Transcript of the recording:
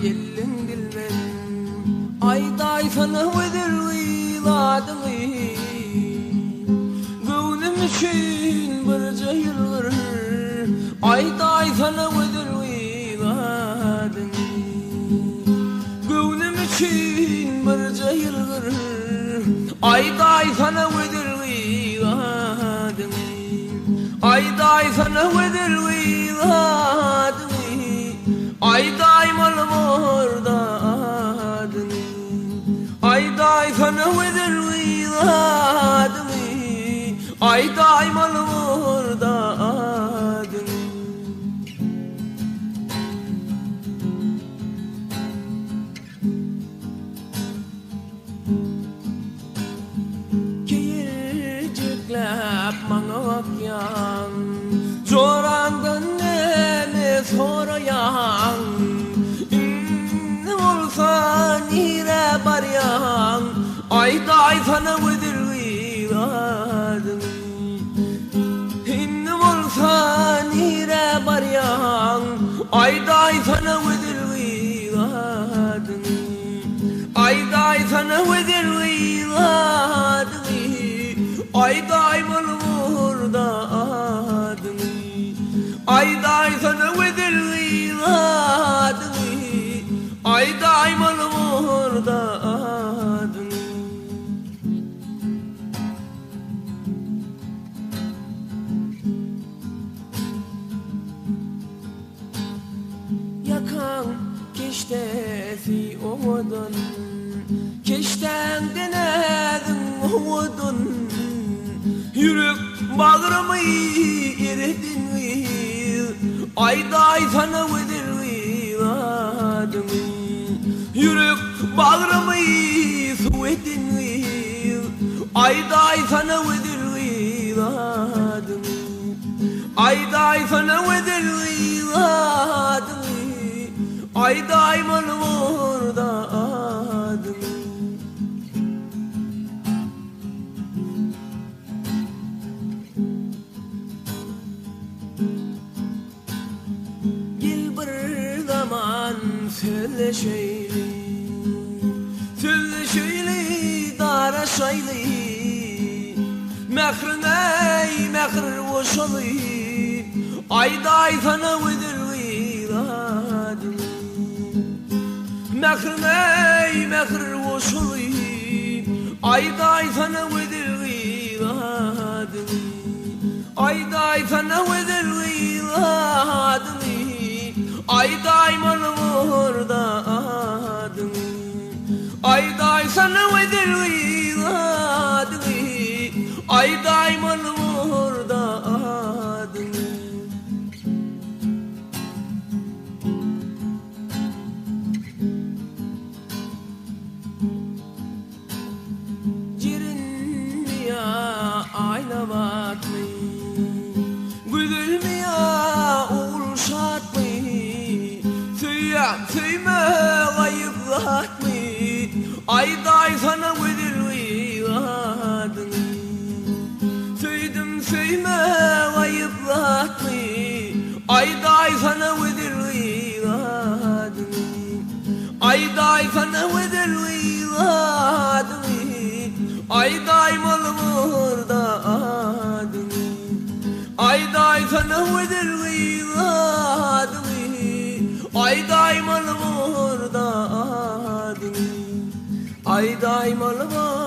Gelin bilmem ayday sana vedir viladını gönlüm için bir cayılır ayday sana vedir viladını gönlüm için bir cayılır ayday sana vedir viladını ayday sana vedir viladını ayday malım orada adını ayday sana vedir viladını ayday malım orada adını Keyirciklep bana bakyan Zorandan nene sorayan İnne olsa nire baryan ayday sana vedir viladını İnne olsa nire baryan ayday sana vedir viladını ayday sana vedir viladını ayday malım orada adını ayday sana vedir viladını ayday malım orada adını yakan keştesi ovodun keşten denedin ovodun yürek bağrımı eridin mi ayday sana vedir viladını yürek bağrımı su ettin mi ayday sana vedir viladını ayday sana vedir viladını ayday malım orada adını Söyleşeyli daraşaylı Mehrney mehr voşalı ayday sana vedir viladını Mehrney mehr voşalı ayday sana vedir viladını ayday sana vedir viladını ayday malım orada adını ayday sana vedir viladını ayday malım orada adını Cirinmiya ayna bakmı Güdülmiya uğul şartmı Tüyme gayıplat mı ayday sana vedir viladını Tüydüm tüyme gayıplat mı ayday sana vedir viladını ayday sana vedir viladını ayday malım orada adını ayday sana vedir viladını ayday malım orada adını ayday malım